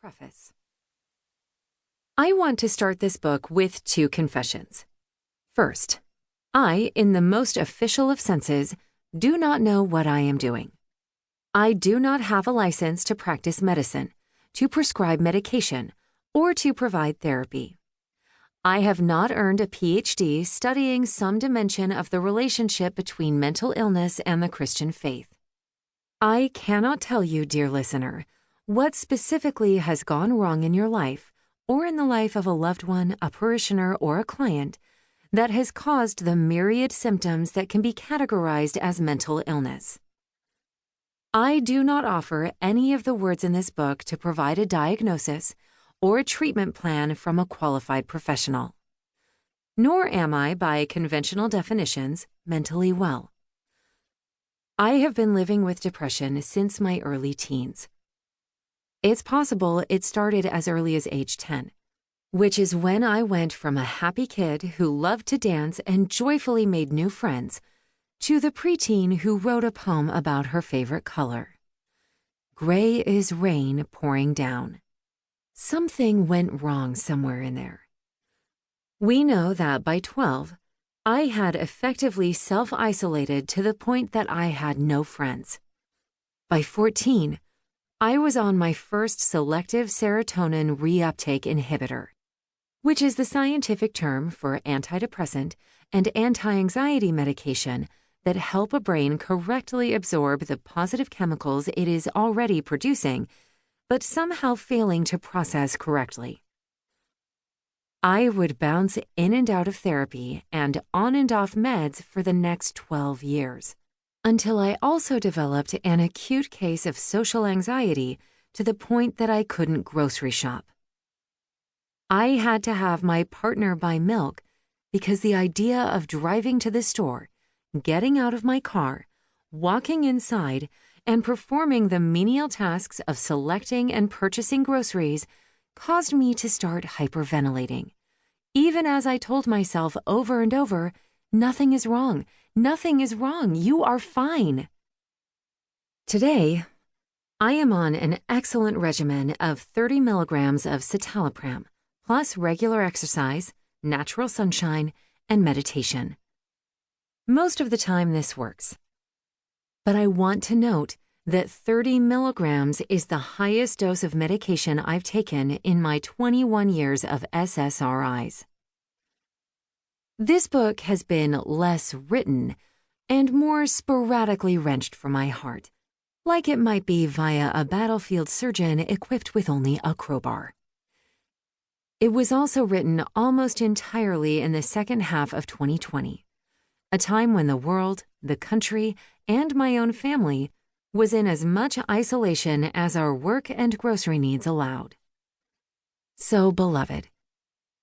Preface. I want to start this book with two confessions. First, I, in the most official of senses, do not know what I am doing. I do not have a license to practice medicine, to prescribe medication, or to provide therapy. I have not earned a PhD studying some dimension of the relationship between mental illness and the Christian faith. I cannot tell you, dear listener, what specifically has gone wrong in your life or in the life of a loved one, a parishioner, or a client that has caused the myriad symptoms that can be categorized as mental illness. I do not offer any of the words in this book to provide a diagnosis or a treatment plan from a qualified professional. Nor am I, by conventional definitions, mentally well. I have been living with depression since my early teens. It's possible it started as early as age 10, which is when I went from a happy kid who loved to dance and joyfully made new friends to the preteen who wrote a poem about her favorite color. Gray is rain pouring down. Something went wrong somewhere in there. We know that by 12, I had effectively self-isolated to the point that I had no friends. By 14, I was on my first selective serotonin reuptake inhibitor, which is the scientific term for antidepressant and anti-anxiety medication that help a brain correctly absorb the positive chemicals it is already producing, but somehow failing to process correctly. I would bounce in and out of therapy and on and off meds for the next 12 years, until I also developed an acute case of social anxiety to the point that I couldn't grocery shop. I had to have my partner buy milk because the idea of driving to the store, getting out of my car, walking inside, and performing the menial tasks of selecting and purchasing groceries caused me to start hyperventilating, even as I told myself over and over, "Nothing is wrong. Nothing is wrong. You are fine." Today, I am on an excellent regimen of 30 milligrams of citalopram, plus regular exercise, natural sunshine, and meditation. Most of the time this works. But I want to note that 30 milligrams is the highest dose of medication I've taken in my 21 years of SSRIs. This book has been less written and more sporadically wrenched from my heart, like it might be via a battlefield surgeon equipped with only a crowbar. It was also written almost entirely in the second half of 2020, a time when the world, the country, and my own family was in as much isolation as our work and grocery needs allowed. So, beloved,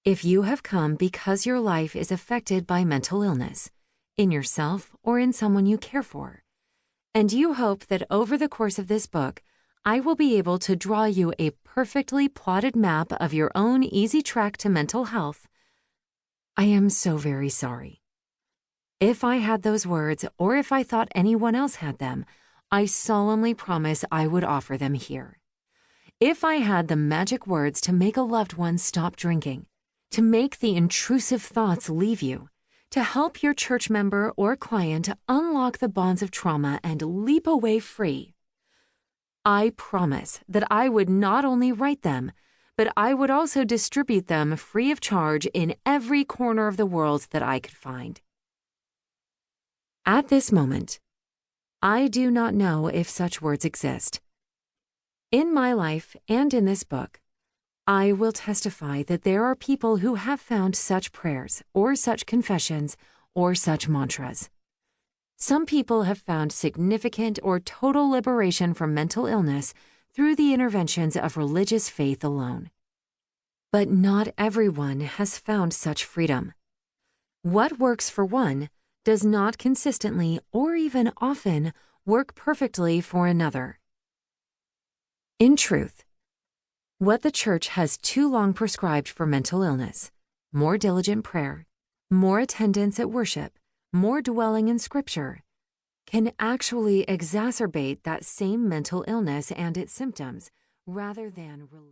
if you have come because your life is affected by mental illness, in yourself or in someone you care for, and you hope that over the course of this book, I will be able to draw you a perfectly plotted map of your own easy track to mental health, I am so very sorry. If I had those words, or if I thought anyone else had them, I solemnly promise I would offer them here. If I had the magic words to make a loved one stop drinking, to make the intrusive thoughts leave you, to help your church member or client unlock the bonds of trauma and leap away free, I promise that I would not only write them, but I would also distribute them free of charge in every corner of the world that I could find. At this moment, I do not know if such words exist. In my life and in this book, I will testify that there are people who have found such prayers, or such confessions, or such mantras. Some people have found significant or total liberation from mental illness through the interventions of religious faith alone. But not everyone has found such freedom. What works for one does not consistently or even often work perfectly for another. In truth, what the Church has too long prescribed for mental illness, more diligent prayer, more attendance at worship, more dwelling in Scripture, can actually exacerbate that same mental illness and its symptoms rather than relieve.